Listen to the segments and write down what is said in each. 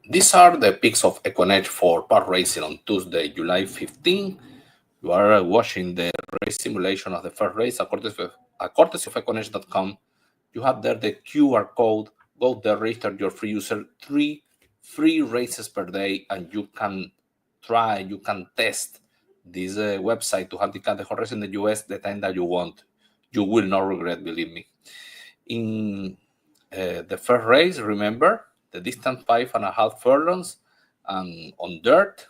These are the picks of Equinedge for park racing on Tuesday, July 15. You are watching the race simulation of the first race, a courtesy of Equinedge.com. You have there the QR code. Go there, register your free user. 3 free races per day, and you can test this website to handicap the horse in the US the time that you want. You will not regret, believe me. In the first race, remember, the distance 5.5 furlongs and on dirt.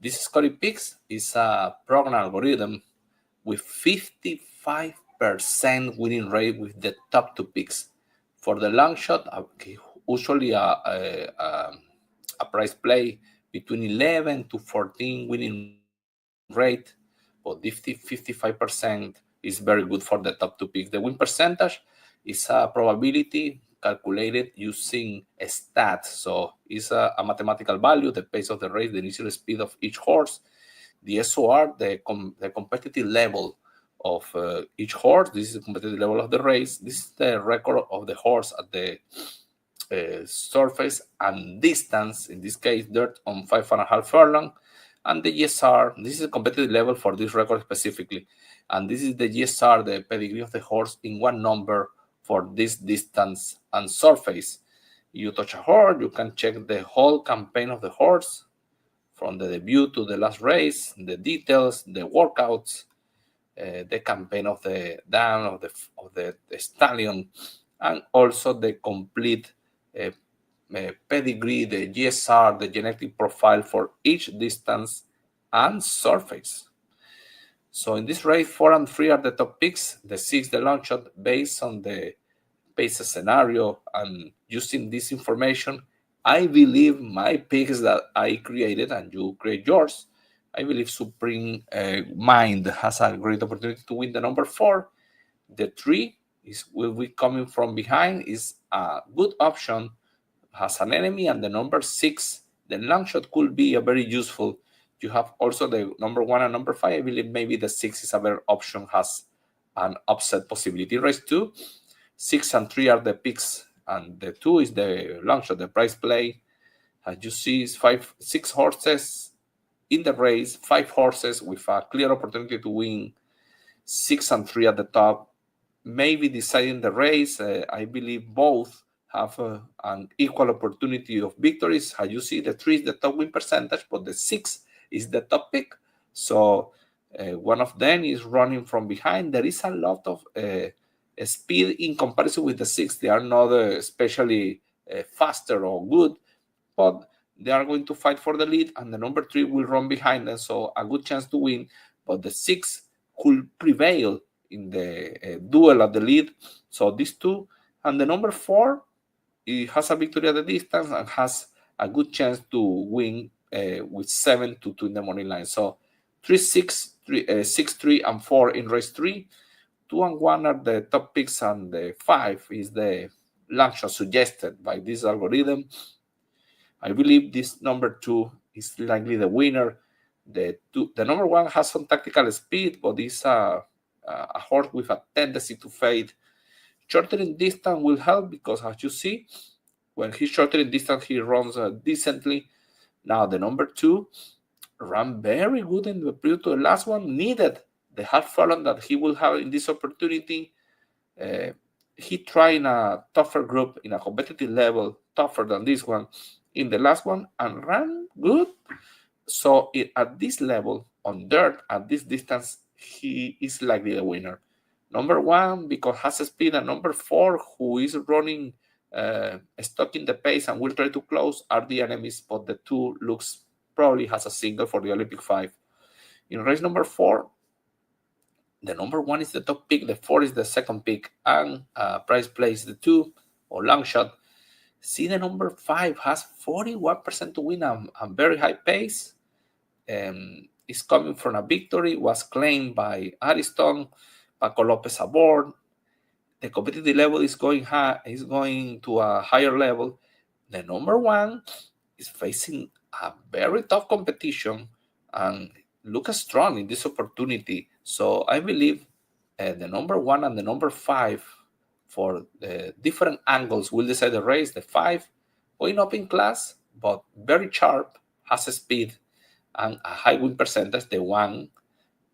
This Scotty Picks is a program algorithm with 55% winning rate with the top 2 picks. For the long shot, usually a price play between 11 to 14 winning rate, but 55% is very good for the top 2 picks. The win percentage is a probability calculated using a stat. So it's a mathematical value, the pace of the race, the initial speed of each horse, the SOR, the competitive level of each horse. This is the competitive level of the race. This is the record of the horse at the surface and distance, in this case dirt on 5.5 furlong, and the GSR. This is the competitive level for this record specifically, and this is the GSR, the pedigree of the horse in one number for this distance and surface. You touch a horse, you can check the whole campaign of the horse from the debut to the last race, the details, the workouts, the campaign of the down of the stallion, and also the complete pedigree, the GSR, the genetic profile for each distance and surface. So in this race, 4 and 3 are the top picks, the 6 the long shot, based on the pace scenario. And using this information, I believe my picks that I created, and you create yours, I believe Supreme Mind has a great opportunity to win the number 4. The 3 will be coming from behind, is a good option, has an enemy, and the number 6, the long shot, could be a very useful. You have also the number 1 and number 5. I believe maybe the 6 is a better option, has an upset possibility. Race 2, 6 and 3 are the picks, and the 2 is the long shot, the price play. As you see, is 6 horses in the race, 5 horses with a clear opportunity to win, 6 and 3 at the top, maybe deciding the race. I believe both have an equal opportunity of victories. As you see, the 3 is the top win percentage, but the 6 is the top pick. So one of them is running from behind. There is a lot of speed in comparison with the 6. They are not especially faster or good, but they are going to fight for the lead, and the number 3 will run behind them, so a good chance to win. But the 6 could prevail in the duel at the lead. So these 2, and the number 4, it has a victory at the distance and has a good chance to win with 7 to 2 in the money line. So 3, 6, 3, 6, 3, and 4 in race 3. 2 and 1 are the top picks, and the 5 is the long shot suggested by this algorithm. I believe this number 2 is likely the winner. The number 1 has some tactical speed, but is a horse with a tendency to fade. Shortening distance will help, because as you see, when he's shortening distance, he runs decently. Now the number 2 ran very good in the previous to the last one, needed the hard furlong that he will have in this opportunity. He tried in a tougher group, in a competitive level, tougher than this one, in the last one, and ran good. So at this level, on dirt, at this distance, he is likely the winner. Number 1, because has speed, and number 4, who is running stuck in the pace and will try to close, are the enemies, but the 2 looks probably has a single for the Olympic 5. In race number 4, the number 1 is the top pick, the 4 is the second pick, and price plays the 2 or long shot. See, the number 5 has 41% to win, a very high pace. Is coming from a victory, was claimed by Ariston, Paco Lopez aboard. The competitive level is going high, is going to a higher level. The number 1 is facing a very tough competition and looks strong in this opportunity. So I believe the number 1 and the number 5, for different angles, will decide the race. The 5 going up in class, but very sharp, has a speed and a high win percentage. The one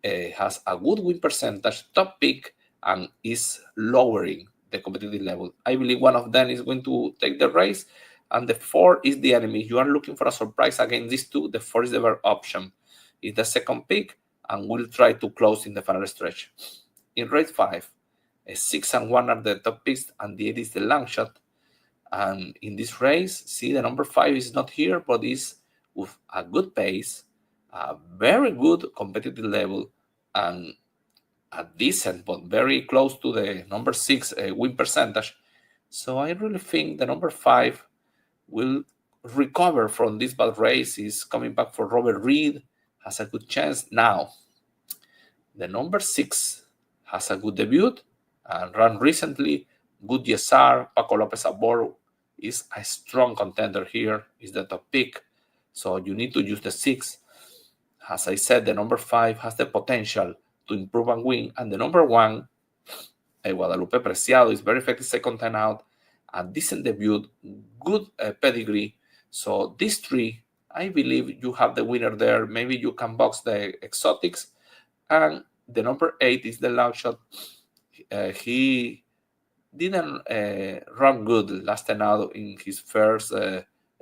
has a good win percentage, top pick, and is lowering the competitive level. I believe one of them is going to take the race, and the 4 is the enemy. You are looking for a surprise against these two. The 4 is the better option. It's the second pick, and we'll try to close in the final stretch. In race 5, 6 and 1 are the top picks, and the 8 is the long shot. And in this race, see, the number 5 is not here, but is with a good pace, a very good competitive level, and a decent but very close to the number 6 win percentage. So I really think the number 5 will recover from this bad race. Is coming back for Robert Reed, has a good chance. Now, the number 6 has a good debut and ran recently. Good GSR. Paco Lopez Abor is a strong contender here, is the top pick. So you need to use the 6. As I said, the number 5 has the potential to improve and win. And the number 1, Guadalupe Preciado, is very effective second time out. A decent debut, good pedigree. So these 3, I believe you have the winner there. Maybe you can box the exotics. And the number 8 is the long shot. He didn't run good last time out in his first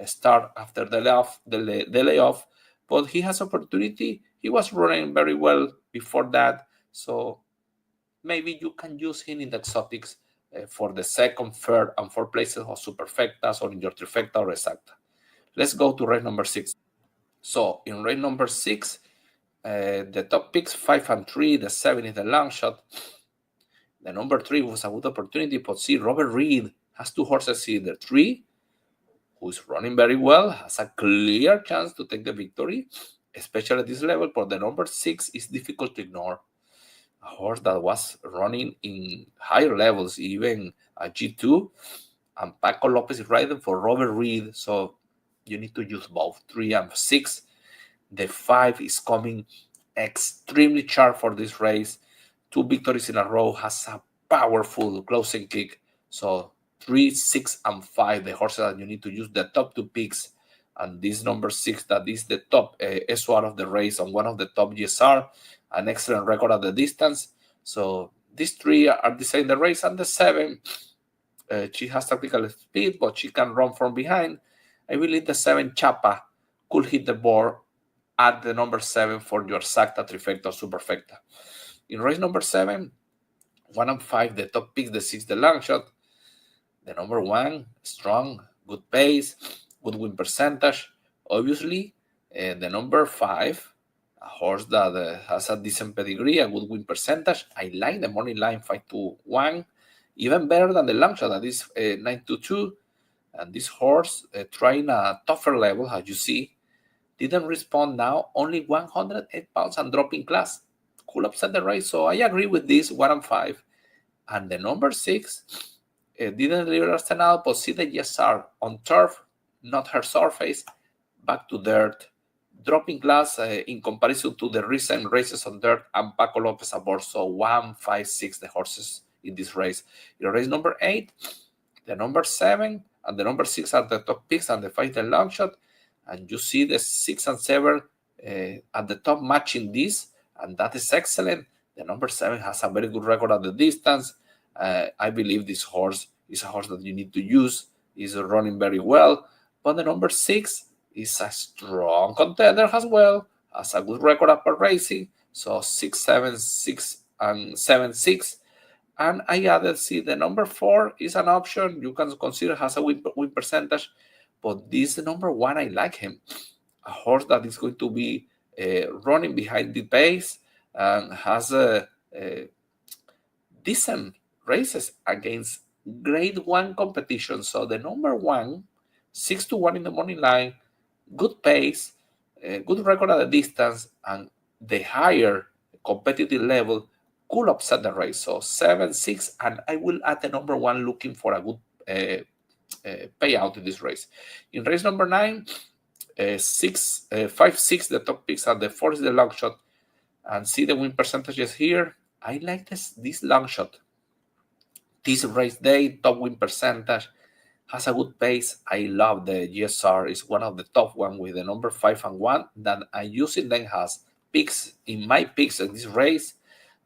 start after the layoff, but he has opportunity. He was running very well before that, so maybe you can use him in the exotics for the second, third, and fourth places of superfectas or in your trifecta or exacta. Let's go to race number 6. So in race number 6, the top picks 5 and 3, the 7 is the long shot. The number 3 was a good opportunity, but see, Robert Reed has 2 horses here. The 3, who is running very well, has a clear chance to take the victory, especially at this level, but the number 6 is difficult to ignore. A horse that was running in higher levels, even a G2, and Paco Lopez is riding for Robert Reed, so you need to use both 3 and 6. The 5 is coming extremely sharp for this race. 2 victories in a row, has a powerful closing kick. So 3, 6, and 5, the horses that you need to use, the top 2 picks. And this number 6, that is the top SOR of the race on one of the top GSR, an excellent record at the distance. So these 3 are deciding the race. And the 7, she has tactical speed, but she can run from behind. I believe the 7, Chapa, could hit the board at the number 7 for your exacta, trifecta, or superfecta. In race number 7, 1 and 5, the top picks, the 6, the long shot. The number 1, strong, good pace, good win percentage. Obviously, the number 5, a horse that has a decent pedigree, a good win percentage. I like the morning line 5-1, even better than the long shot, that is 9-2. And this horse, trying a tougher level, as you see, didn't respond now, only 108 pounds and dropping class. Could upset the race, so I agree with this 1 and 5. And the number 6 didn't deliver last time out, but see the GSR on turf, not her surface, back to dirt, dropping class in comparison to the recent races on dirt, and Paco Lopez aboard. So 1, 5, 6, the horses in this race. In race number 8, the number 7 and the number 6 are the top picks, and the 5 the long shot. And you see the 6 and 7 at the top matching this, and that is excellent. The number 7 has a very good record at the distance. I believe this horse is a horse that you need to use. Is running very well. But the number 6 is a strong contender as well. Has a good record upper racing. So 6, 7, 6, and 7, 6. And I added, see, the number 4 is an option. You can consider has a win percentage. But this number 1, I like him. A horse that is going to be running behind the pace and has a decent races against grade 1 competition. So the number 1, 6-1 in the morning line, good pace, good record at the distance, and the higher competitive level could upset the race. So 7, 6, and I will add the number 1 looking for a good payout in this race. In race number 9, 5, 6, the top picks, and the 4 is the long shot. And see the win percentages here. I like this long shot. This race day, top win percentage, has a good pace. I love the GSR. It's one of the top one with the number 5 and 1 that I'm using. Then has picks in my picks in this race.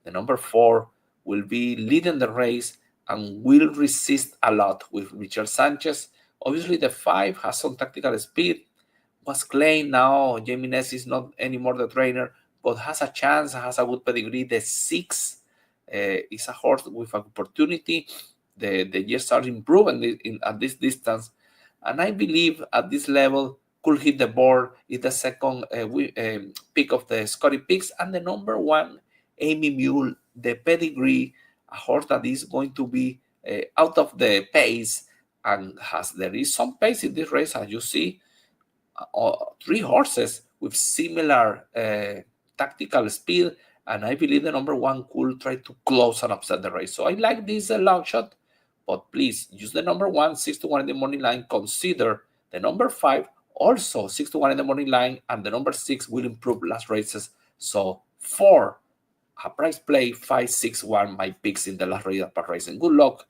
The number 4 will be leading the race and will resist a lot with Richard Sanchez. Obviously, the 5 has some tactical speed. Was claimed now Jamie Ness is not anymore the trainer, but has a chance, has a good pedigree. The 6 is a horse with an opportunity. The years are improving at this distance, and I believe at this level could hit the board. Is the second pick of the Scotty picks, and the number 1 Amy Mule, the pedigree, a horse that is going to be out of the pace and there is some pace in this race, as you see. 3 horses with similar tactical speed, and I believe the number 1 could try to close and upset the race. So I like this long shot, but please use the number 1, 6-1 in the morning line. Consider the number 5, also 6-1 in the morning line, and the number 6 will improve last races. So 4, a price play, 5, 6, 1, my picks in the last race at Park Racing. Good luck